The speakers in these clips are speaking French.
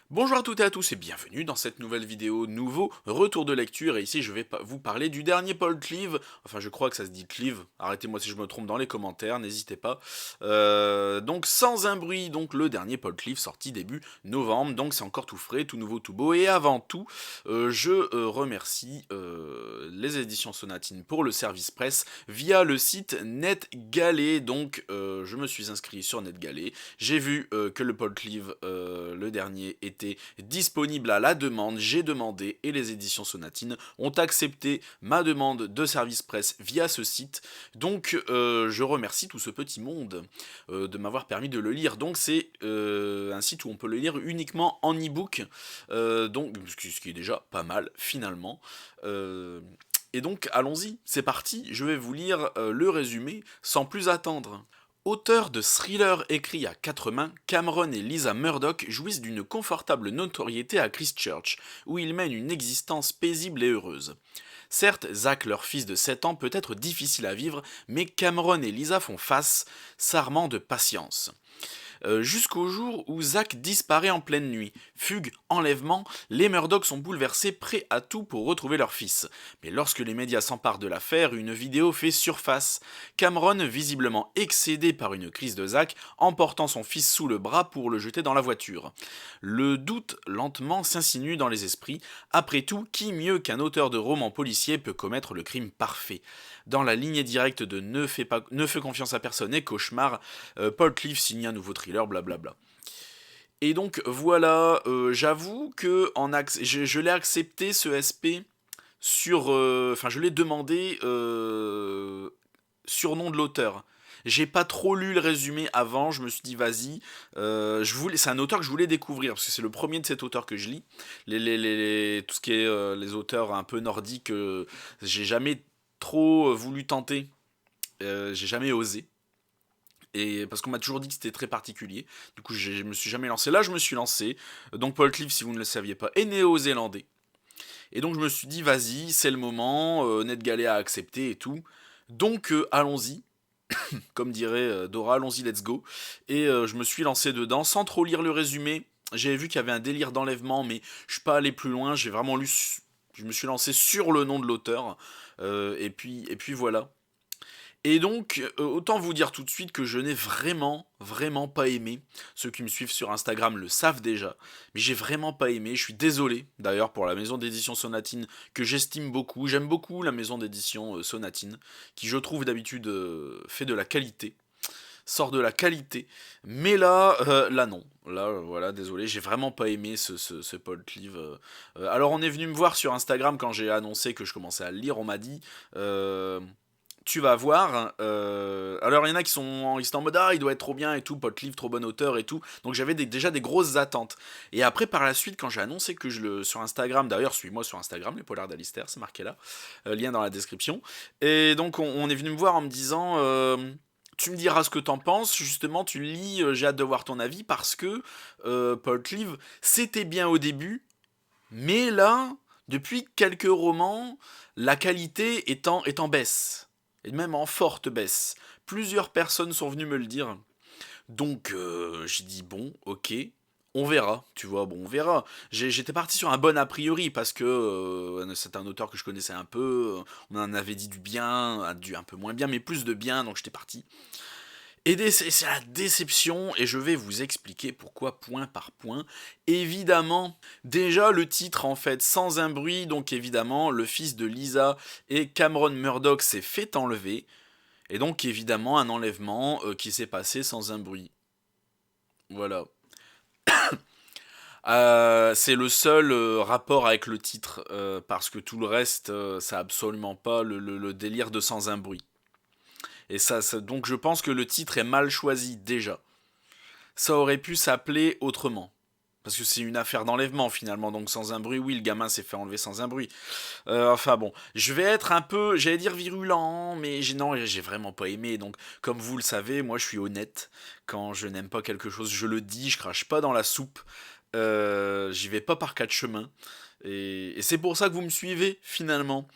Bonjour à toutes et à tous et bienvenue dans cette nouvelle vidéo, nouveau retour de lecture et ici je vais vous parler du dernier Paul Cleave, enfin je crois que ça se dit Cleave, arrêtez-moi si je me trompe dans les commentaires, n'hésitez pas. Donc Sans un bruit, donc le dernier Paul Cleave sorti début novembre, donc c'est encore tout frais, tout nouveau, tout beau et avant tout je remercie les éditions Sonatine pour le service presse via le site NetGalley, donc je me suis inscrit sur NetGalley, j'ai vu que le Paul Cleave, le dernier, était disponible à la demande, j'ai demandé et les éditions Sonatine ont accepté ma demande de service presse via ce site. Donc je remercie tout ce petit monde de m'avoir permis de le lire. Donc c'est un site où on peut le lire uniquement en e-book, donc ce qui est déjà pas mal finalement. Et donc allons-y, c'est parti, je vais vous lire le résumé sans plus attendre. Auteurs de thrillers écrits à quatre mains, Cameron et Lisa Murdoch jouissent d'une confortable notoriété à Christchurch, où ils mènent une existence paisible et heureuse. Certes, Zach, leur fils de 7 ans, peut être difficile à vivre, mais Cameron et Lisa font face, s'armant de patience. Jusqu'au jour où Zach disparaît en pleine nuit. Fugue, enlèvement, les Murdoch sont bouleversés, prêts à tout pour retrouver leur fils. Mais lorsque les médias s'emparent de l'affaire, une vidéo fait surface. Cameron, visiblement excédé par une crise de Zach, emportant son fils sous le bras pour le jeter dans la voiture. Le doute lentement s'insinue dans les esprits. Après tout, qui mieux qu'un auteur de romans policiers peut commettre le crime parfait? Dans la lignée directe de Ne fais confiance à personne et Cauchemar, Paul Cleave signe un nouveau thriller, blablabla. Et donc voilà, j'avoue que je l'ai accepté ce SP sur, enfin je l'ai demandé sur nom de l'auteur. J'ai pas trop lu le résumé avant, je me suis dit vas-y, c'est un auteur que je voulais découvrir parce que c'est le premier de cet auteur que je lis. Tout ce qui est les auteurs un peu nordiques, j'ai jamais trop voulu tenter, j'ai jamais osé. Et parce qu'on m'a toujours dit que c'était très particulier. Du coup, je me suis jamais lancé. Là, je me suis lancé. Donc, Paul Cliff, si vous ne le saviez pas, est néo-zélandais. Et donc, je me suis dit, vas-y, c'est le moment. NetGalley a accepté et tout. Donc, allons-y. Comme dirait Dora, allons-y, let's go. Et je me suis lancé dedans sans trop lire le résumé. J'avais vu qu'il y avait un délire d'enlèvement, mais je suis pas allé plus loin. J'ai vraiment lu. Je me suis lancé sur le nom de l'auteur. Et puis voilà. Et donc, autant vous dire tout de suite que je n'ai vraiment, vraiment pas aimé. Ceux qui me suivent sur Instagram le savent déjà. Mais j'ai vraiment pas aimé. Je suis désolé, d'ailleurs, pour la maison d'édition Sonatine, que j'estime beaucoup. J'aime beaucoup la maison d'édition Sonatine, qui je trouve d'habitude fait de la qualité. Sort de la qualité. Mais là non. Là, voilà, désolé, j'ai vraiment pas aimé ce Paul Cleave. Alors, on est venu me voir sur Instagram quand j'ai annoncé que je commençais à le lire. On m'a dit. Tu vas voir. Alors il y en a ils sont en mode ah il doit être trop bien et tout, Potlive trop bon auteur et tout. Donc j'avais déjà des grosses attentes. Et après par la suite quand j'ai annoncé que je le sur Instagram, d'ailleurs suis-moi sur Instagram les polars d'Alistair, c'est marqué là, lien dans la description. Et donc on est venu me voir en me disant tu me diras ce que t'en penses, justement tu lis, j'ai hâte de voir ton avis parce que Paul Cleave c'était bien au début, mais là depuis quelques romans la qualité est en baisse et même en forte baisse. Plusieurs personnes sont venues me le dire. Donc j'ai dit bon, ok, on verra, tu vois, bon, on verra. J'étais parti sur un bon a priori parce que c'est un auteur que je connaissais un peu, on en avait dit du bien, du un peu moins bien, mais plus de bien, donc j'étais parti. Et c'est la déception, et je vais vous expliquer pourquoi point par point. Évidemment, déjà le titre en fait, Sans un bruit, donc évidemment, le fils de Lisa et Cameron Murdoch s'est fait enlever. Et donc évidemment un enlèvement qui s'est passé sans un bruit. Voilà. C'est le seul rapport avec le titre, parce que tout le reste, ça a absolument pas le délire de sans un bruit. Et donc je pense que le titre est mal choisi déjà. Ça aurait pu s'appeler autrement. Parce que c'est une affaire d'enlèvement finalement, donc sans un bruit, oui, le gamin s'est fait enlever sans un bruit. Enfin bon, je vais être un peu, j'allais dire virulent, mais non, j'ai vraiment pas aimé. Donc, comme vous le savez, moi je suis honnête. Quand je n'aime pas quelque chose, je le dis, je crache pas dans la soupe. J'y vais pas par quatre chemins. Et c'est pour ça que vous me suivez finalement.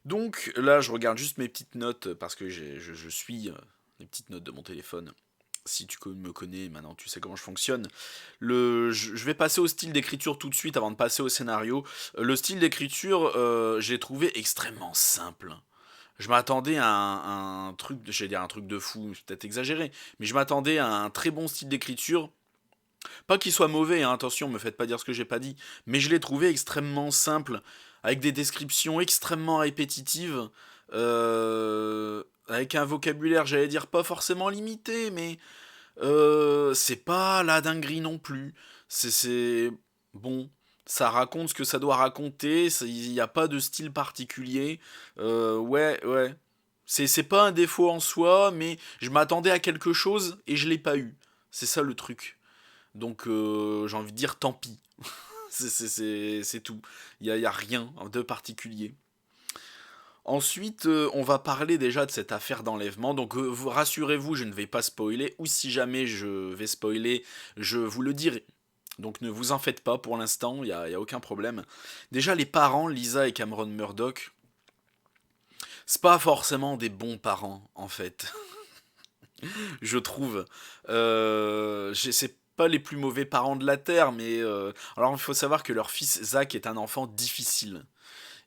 Donc là, je regarde juste mes petites notes parce que je suis les petites notes de mon téléphone. Si tu me connais, maintenant tu sais comment je fonctionne. Je vais passer au style d'écriture tout de suite avant de passer au scénario. Le style d'écriture, j'ai trouvé extrêmement simple. Je m'attendais à un truc, j'allais dire un truc de fou, c'est peut-être exagéré, mais je m'attendais à un très bon style d'écriture. Pas qu'il soit mauvais, hein, attention, me faites pas dire ce que j'ai pas dit, mais je l'ai trouvé extrêmement simple, avec des descriptions extrêmement répétitives, avec un vocabulaire, j'allais dire pas forcément limité, mais c'est pas la dinguerie non plus. Bon, ça raconte ce que ça doit raconter, il n'y a pas de style particulier. Ouais, ouais. C'est pas un défaut en soi, mais je m'attendais à quelque chose et je l'ai pas eu. C'est ça le truc. Donc j'ai envie de dire tant pis. C'est tout. Y a rien de particulier. Ensuite, on va parler déjà de cette affaire d'enlèvement. Donc, rassurez-vous, je ne vais pas spoiler. Ou si jamais je vais spoiler, je vous le dirai. Donc, ne vous en faites pas pour l'instant, y a aucun problème. Déjà, les parents, Lisa et Cameron Murdoch, c'est pas forcément des bons parents, en fait. Je trouve. C'est pas les plus mauvais parents de la Terre, mais. Alors, il faut savoir que leur fils Zach est un enfant difficile.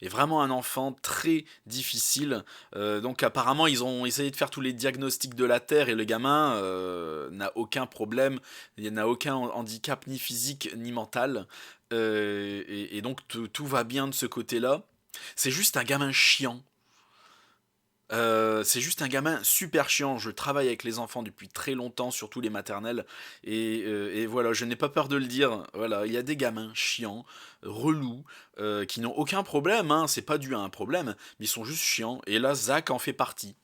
Est vraiment un enfant très difficile. Donc apparemment ils ont essayé de faire tous les diagnostics de la Terre et le gamin n'a aucun problème, il n'a aucun handicap ni physique ni mental. Et donc tout va bien de ce côté-là. C'est juste un gamin chiant. C'est juste un gamin super chiant. Je travaille avec les enfants depuis très longtemps, surtout les maternelles. Et voilà, je n'ai pas peur de le dire. Voilà, il y a des gamins chiants, relous, qui n'ont aucun problème. Hein, c'est pas dû à un problème, mais ils sont juste chiants. Et là, Zach en fait partie.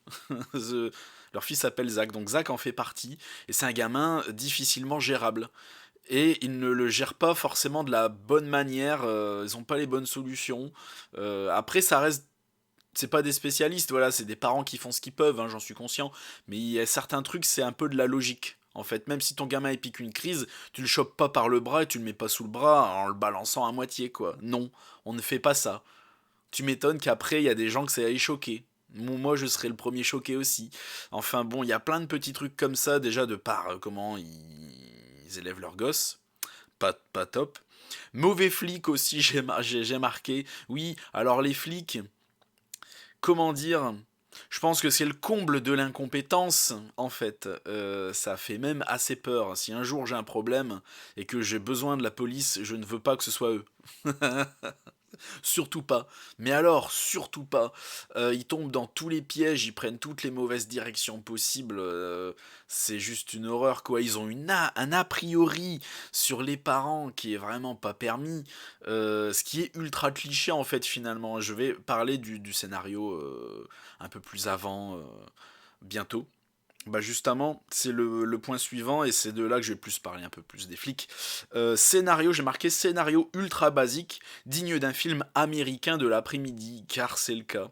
Leur fils s'appelle Zach, donc Zach en fait partie. Et c'est un gamin difficilement gérable. Et ils ne le gèrent pas forcément de la bonne manière. Ils n'ont pas les bonnes solutions. Après, ça reste c'est pas des spécialistes, voilà, c'est des parents qui font ce qu'ils peuvent, hein, j'en suis conscient. Mais il y a certains trucs, c'est un peu de la logique. En fait, même si ton gamin il pique une crise, tu le chopes pas par le bras et tu le mets pas sous le bras en le balançant à moitié, quoi. Non, on ne fait pas ça. Tu m'étonnes qu'après, il y a des gens que ça aille choquer. Moi, je serais le premier choqué aussi. Enfin bon, il y a plein de petits trucs comme ça, déjà de par comment ils élèvent leurs gosses. Pas top. Mauvais flic aussi, j'ai marqué. Oui, alors les flics, comment dire, je pense que c'est le comble de l'incompétence, en fait. Ça fait même assez peur. Si un jour j'ai un problème et que j'ai besoin de la police, je ne veux pas que ce soit eux. Surtout pas. Mais alors, surtout pas. Ils tombent dans tous les pièges, ils prennent toutes les mauvaises directions possibles. C'est juste une horreur, quoi. Ils ont un a priori sur les parents qui est vraiment pas permis. Ce qui est ultra cliché, en fait, finalement. Je vais parler du scénario un peu plus avant, bientôt. Bah justement, c'est le point suivant et c'est de là que je vais plus parler un peu plus des flics. Scénario, j'ai marqué scénario ultra basique, digne d'un film américain de l'après-midi, car c'est le cas.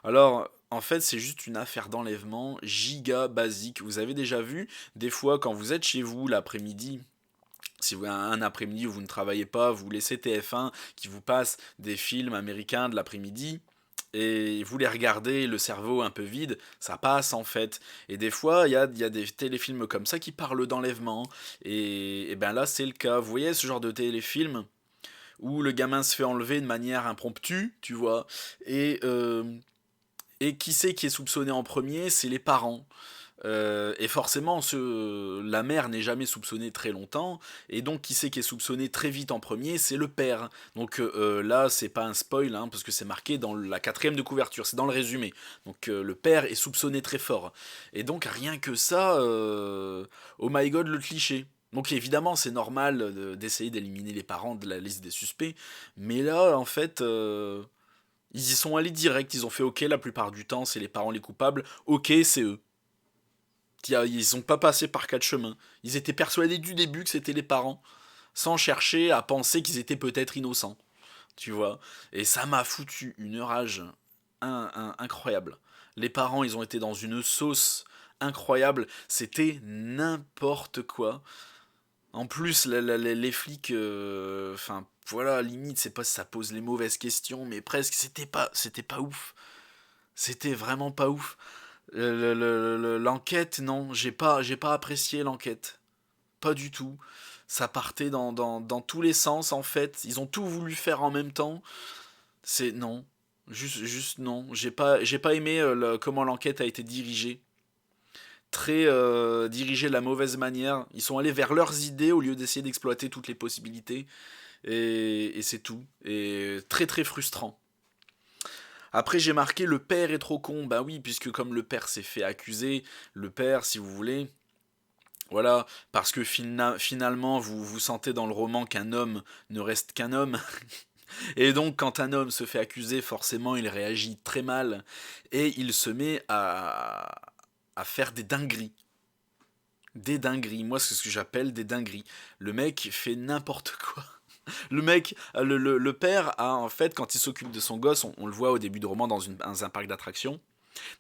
Alors, en fait, c'est juste une affaire d'enlèvement giga basique. Vous avez déjà vu, des fois, quand vous êtes chez vous l'après-midi, si vous un après-midi où vous ne travaillez pas, vous laissez TF1 qui vous passe des films américains de l'après-midi, et vous les regardez, le cerveau un peu vide, ça passe en fait. Et des fois, il y a des téléfilms comme ça qui parlent d'enlèvement. Et ben là, c'est le cas. Vous voyez ce genre de téléfilm où le gamin se fait enlever de manière impromptue, tu vois. Et, euh, et qui c'est qui est soupçonné en premier? C'est les parents. Et forcément, la mère n'est jamais soupçonnée très longtemps, et donc qui c'est qui est soupçonné très vite en premier? C'est le père. Donc là, c'est pas un spoil, hein, parce que c'est marqué dans la quatrième de couverture, c'est dans le résumé. Donc le père est soupçonné très fort. Et donc rien que ça, oh my god, le cliché. Donc évidemment, c'est normal d'essayer d'éliminer les parents de la liste des suspects, mais là, en fait, ils y sont allés direct, ils ont fait ok, la plupart du temps, c'est les parents les coupables, ok, c'est eux. Ils ont pas passé par quatre chemins. Ils étaient persuadés du début que c'était les parents, sans chercher à penser qu'ils étaient peut-être innocents. Tu vois. Et ça m'a foutu une rage incroyable. Les parents, ils ont été dans une sauce incroyable. C'était n'importe quoi. En plus, les flics, enfin, voilà, limite, c'est pas si ça pose les mauvaises questions, mais presque, c'était pas ouf. C'était vraiment pas ouf. L'enquête, non, j'ai pas apprécié l'enquête. Pas du tout. Ça partait dans tous les sens, en fait. Ils ont tout voulu faire en même temps. C'est non. Juste non. J'ai pas aimé comment l'enquête a été dirigée. Très dirigée de la mauvaise manière. Ils sont allés vers leurs idées au lieu d'essayer d'exploiter toutes les possibilités. Et c'est tout. Et très très frustrant. Après, j'ai marqué le père est trop con. Bah oui, puisque comme le père s'est fait accuser, le père, si vous voulez, voilà, parce que finalement, vous vous sentez dans le roman qu'un homme ne reste qu'un homme. Et donc, quand un homme se fait accuser, forcément, il réagit très mal. Et il se met à faire des dingueries. Des dingueries. Moi, c'est ce que j'appelle des dingueries. Le mec fait n'importe quoi. Le mec, le père a en fait, quand il s'occupe de son gosse, on le voit au début du roman dans un parc d'attractions.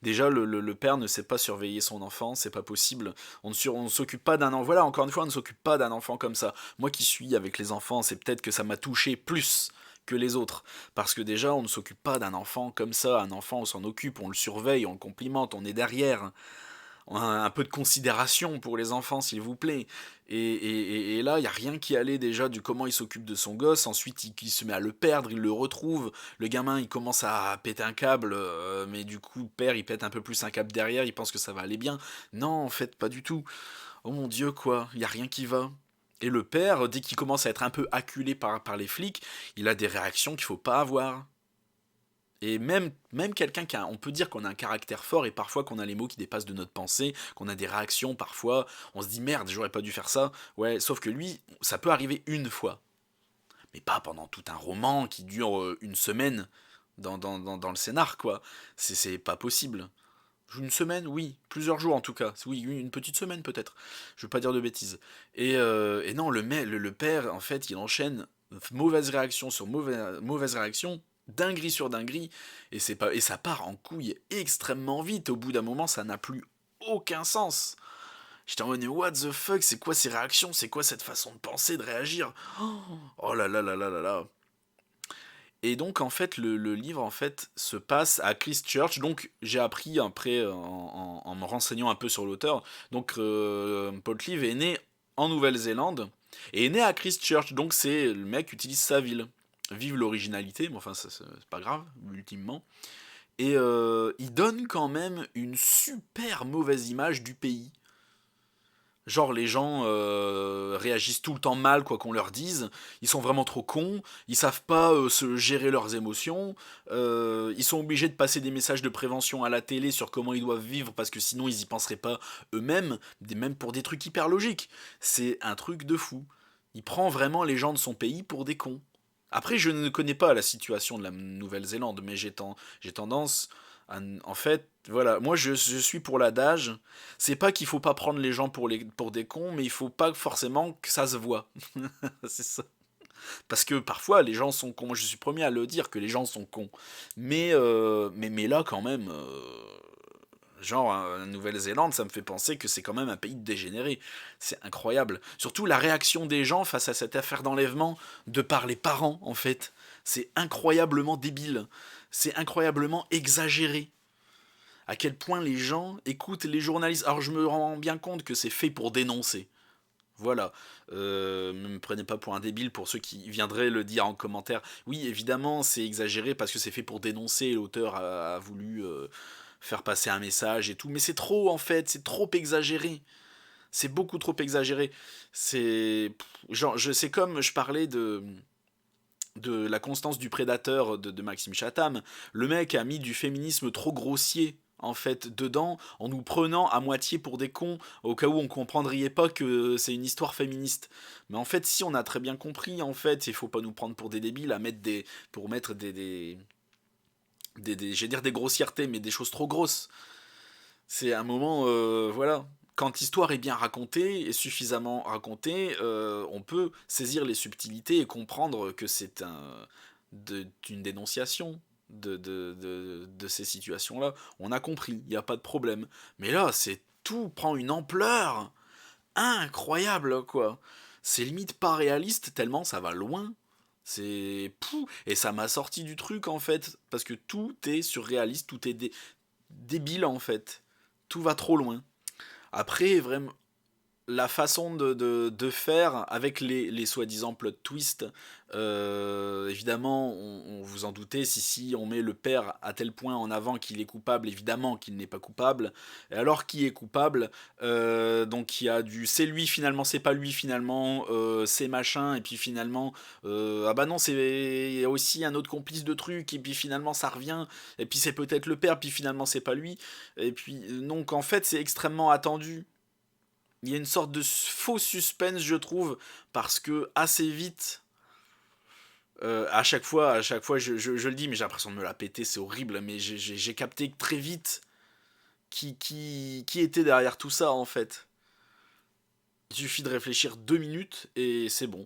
Déjà, le père ne sait pas surveiller son enfant, c'est pas possible. On ne s'occupe pas d'un enfant. Voilà, encore une fois, on ne s'occupe pas d'un enfant comme ça. Moi qui suis avec les enfants, c'est peut-être que ça m'a touché plus que les autres. Parce que déjà, on ne s'occupe pas d'un enfant comme ça. Un enfant, on s'en occupe, on le surveille, on le complimente, on est derrière. Un peu de considération pour les enfants, s'il vous plaît. Et là, il n'y a rien qui allait déjà du comment il s'occupe de son gosse. Ensuite, il se met à le perdre, il le retrouve. Le gamin, il commence à péter un câble, mais du coup, le père, il pète un peu plus un câble derrière, il pense que ça va aller bien. Non, en fait, pas du tout. Oh mon Dieu, quoi, il n'y a rien qui va. Et le père, dès qu'il commence à être un peu acculé par les flics, il a des réactions qu'il faut pas avoir. Et même quelqu'un on peut dire qu'on a un caractère fort et parfois qu'on a les mots qui dépassent de notre pensée, qu'on a des réactions parfois, on se dit merde, j'aurais pas dû faire ça. Ouais, sauf que lui, ça peut arriver une fois, mais pas pendant tout un roman qui dure une semaine dans le scénar, quoi. C'est pas possible. Une semaine, oui. Plusieurs jours en tout cas. Oui, une petite semaine peut-être. Je veux pas dire de bêtises. Et non, le père, en fait, il enchaîne mauvaise réaction sur mauvaise réaction, dinguerie sur dinguerie, et ça part en couille extrêmement vite. Au bout d'un moment, ça n'a plus aucun sens. J'étais en mode, what the fuck, c'est quoi ces réactions, c'est quoi cette façon de penser, de réagir. Oh là là là là là là. Et donc en fait le livre en fait se passe à Christchurch. Donc j'ai appris après en me renseignant un peu sur l'auteur. Donc Paul Cleave est né en Nouvelle-Zélande et est né à Christchurch. Donc c'est le mec qui utilise sa ville. Vive l'originalité, mais enfin c'est pas grave ultimement. Et il donne quand même une super mauvaise image du pays. Genre les gens réagissent tout le temps mal quoi qu'on leur dise, ils sont vraiment trop cons, ils savent pas se gérer leurs émotions, ils sont obligés de passer des messages de prévention à la télé sur comment ils doivent vivre parce que sinon ils y penseraient pas eux-mêmes, même pour des trucs hyper logiques. C'est un truc de fou. Il prend vraiment les gens de son pays pour des cons. Après je ne connais pas la situation de la Nouvelle-Zélande, mais j'ai tendance en fait, voilà, moi je suis pour l'adage, c'est pas qu'il faut pas prendre les gens pour des cons, mais il faut pas forcément que ça se voit. C'est ça. Parce que parfois les gens sont cons, moi je suis premier à le dire que les gens sont cons. Mais là quand même, genre la Nouvelle-Zélande, ça me fait penser que c'est quand même un pays de dégénérés. C'est incroyable. Surtout la réaction des gens face à cette affaire d'enlèvement de par les parents en fait. C'est incroyablement débile. C'est incroyablement exagéré à quel point les gens écoutent les journalistes. Alors je me rends bien compte que c'est fait pour dénoncer. Voilà. Ne me prenez pas pour un débile pour ceux qui viendraient le dire en commentaire. Oui, évidemment, c'est exagéré parce que c'est fait pour dénoncer. L'auteur a voulu faire passer un message et tout. Mais c'est trop en fait, c'est trop exagéré. C'est beaucoup trop exagéré. C'est genre, c'est comme je parlais de la constance du prédateur de Maxime Chatham. Le mec a mis du féminisme trop grossier en fait dedans en nous prenant à moitié pour des cons au cas où on comprendrait pas que c'est une histoire féministe. Mais en fait si on a très bien compris en fait il faut pas nous prendre pour des débiles à mettre des pour mettre je vais dire des grossièretés mais des choses trop grosses. C'est un moment voilà, quand l'histoire est bien racontée et suffisamment racontée, on peut saisir les subtilités et comprendre que c'est une dénonciation de ces situations-là. On a compris, il n'y a pas de problème. Mais là, tout prend une ampleur incroyable, quoi. C'est limite pas réaliste tellement ça va loin. C'est pou et ça m'a sorti du truc en fait parce que tout est surréaliste, tout est débile en fait. tout va trop loin. Après, vraiment, la façon de faire avec les soi-disant plot twists, évidemment, on vous en doutez, si on met le père à tel point en avant qu'il est coupable, évidemment qu'il n'est pas coupable. Et alors qui est coupable? Donc il y a du c'est lui finalement, c'est pas lui finalement, c'est machin, et puis finalement, ah bah non, il y a aussi un autre complice de truc, et puis finalement ça revient, et puis c'est peut-être le père, puis finalement c'est pas lui. Et puis donc en fait c'est extrêmement attendu. Il y a une sorte de faux suspense, je trouve, parce que assez vite, à chaque fois, je le dis, mais j'ai l'impression de me la péter, c'est horrible, mais j'ai capté très vite qui était derrière tout ça, en fait. Il suffit de réfléchir 2 minutes et c'est bon.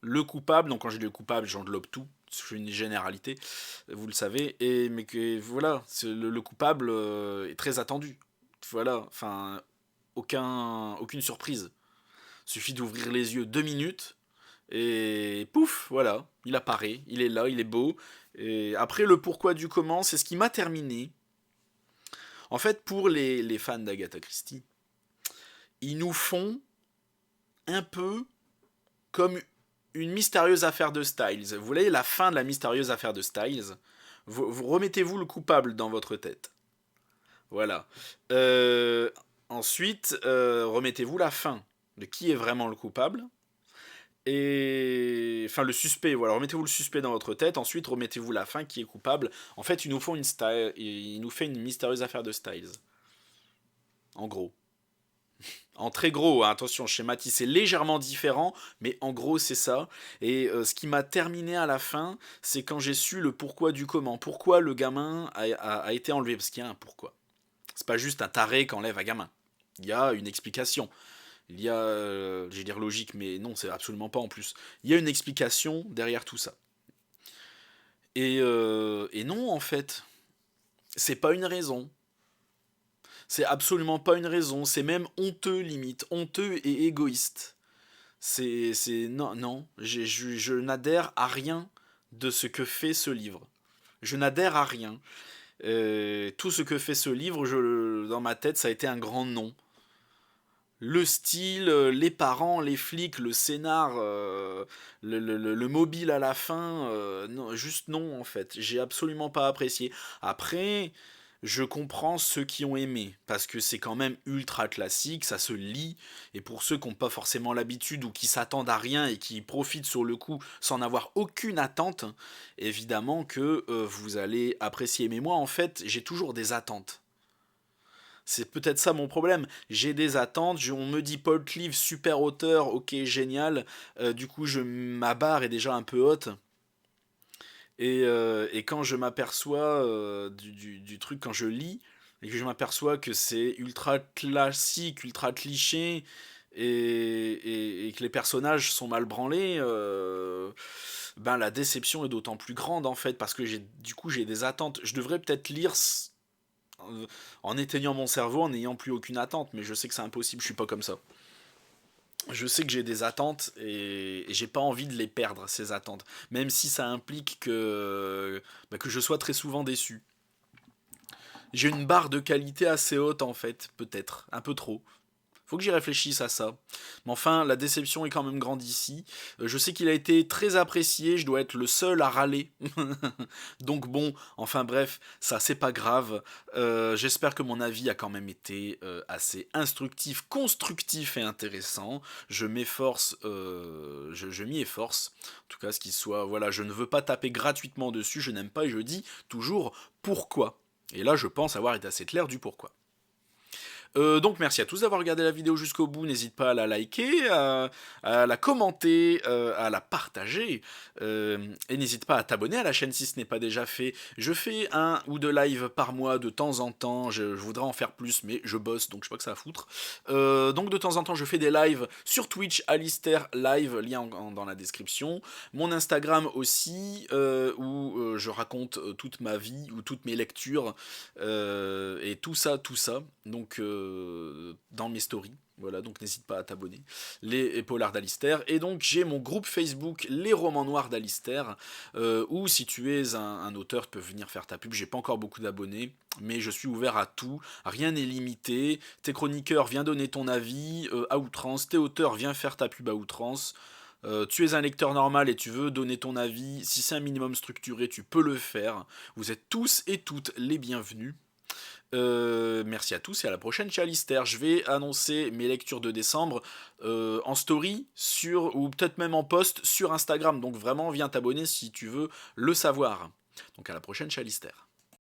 Le coupable, donc quand je dis le coupable, j'englobe tout, je fais une généralité, vous le savez, mais que voilà, le coupable est très attendu. Voilà, enfin, aucune surprise. Suffit d'ouvrir les yeux 2 minutes et pouf, voilà, il apparaît, il est là, il est beau. Et après, le pourquoi du comment, c'est ce qui m'a terminé. En fait, pour les fans d'Agatha Christie, ils nous font un peu comme une mystérieuse affaire de Styles. Vous voyez la fin de la mystérieuse affaire de Styles? Vous remettez-vous le coupable dans votre tête. Voilà. Ensuite, remettez-vous la fin de qui est vraiment le coupable. Et enfin le suspect, voilà, remettez-vous le suspect dans votre tête, ensuite remettez-vous la fin qui est coupable. En fait, il nous fait une mystérieuse affaire de Styles. En gros. En très gros, hein, attention, schématisé, c'est légèrement différent, mais en gros c'est ça. Et ce qui m'a terminé à la fin, c'est quand j'ai su le pourquoi du comment. Pourquoi le gamin a été enlevé, parce qu'il y a un pourquoi. C'est pas juste un taré qui enlève un gamin. Il y a une explication. Il y a, je vais dire logique, mais non, c'est absolument pas en plus. Il y a une explication derrière tout ça. Et non, en fait, c'est pas une raison. C'est absolument pas une raison. C'est même honteux, limite. Honteux et égoïste. Non, non. Je n'adhère à rien de ce que fait ce livre. Je n'adhère à rien. Tout ce que fait ce livre, dans ma tête, ça a été un grand non. Le style, les parents, les flics, le scénar, le mobile à la fin, non, juste non en fait. J'ai absolument pas apprécié. Après, je comprends ceux qui ont aimé, parce que c'est quand même ultra classique, ça se lit, et pour ceux qui n'ont pas forcément l'habitude ou qui s'attendent à rien et qui profitent sur le coup sans avoir aucune attente, évidemment que vous allez apprécier. Mais moi en fait, j'ai toujours des attentes. C'est peut-être ça mon problème. J'ai des attentes, on me dit Paul Cleave, super auteur, ok, génial. Du coup, ma barre est déjà un peu haute. Et quand je m'aperçois du truc, quand je lis, et que je m'aperçois que c'est ultra classique, ultra cliché, et que les personnages sont mal branlés, ben la déception est d'autant plus grande en fait, parce que du coup j'ai des attentes. Je devrais peut-être lire en éteignant mon cerveau, en n'ayant plus aucune attente, mais je sais que c'est impossible, je suis pas comme ça. Je sais que j'ai des attentes et j'ai pas envie de les perdre, ces attentes. Même si ça implique que je sois très souvent déçu. J'ai une barre de qualité assez haute en fait, peut-être, un peu trop. Faut que j'y réfléchisse à ça. Mais enfin, la déception est quand même grande ici. Je sais qu'il a été très apprécié, je dois être le seul à râler. Donc bon, enfin bref, ça c'est pas grave. J'espère que mon avis a quand même été assez instructif, constructif et intéressant. Je m'efforce, je m'y efforce. En tout cas, ce qui soit, voilà, je ne veux pas taper gratuitement dessus, je n'aime pas et je dis toujours pourquoi. Et là, je pense avoir été assez clair du pourquoi. Donc merci à tous d'avoir regardé la vidéo jusqu'au bout, n'hésite pas à la liker, à la commenter, à la partager, et n'hésite pas à t'abonner à la chaîne si ce n'est pas déjà fait. Je fais 1 ou 2 lives par mois de temps en temps, je voudrais en faire plus mais je bosse donc je sais pas que ça à foutre. Donc de temps en temps je fais des lives sur Twitch, Alistair Live, lien dans la description. Mon Instagram aussi, où je raconte toute ma vie ou toutes mes lectures, et tout ça. Donc dans mes stories. Voilà, donc n'hésite pas à t'abonner. Les polars d'Alistair. Et donc j'ai mon groupe Facebook Les Romans Noirs d'Alistair, où si tu es un auteur, tu peux venir faire ta pub. J'ai pas encore beaucoup d'abonnés, mais je suis ouvert à tout. Rien n'est limité. T'es chroniqueur, viens donner ton avis à outrance. T'es auteur, viens faire ta pub à outrance. Tu es un lecteur normal et tu veux donner ton avis. Si c'est un minimum structuré, tu peux le faire. Vous êtes tous et toutes les bienvenus. Merci à tous et à la prochaine chez Alistair. Je vais annoncer mes lectures de décembre en story ou peut-être même en post sur Instagram. Donc vraiment, viens t'abonner si tu veux le savoir. Donc à la prochaine chez Alistair.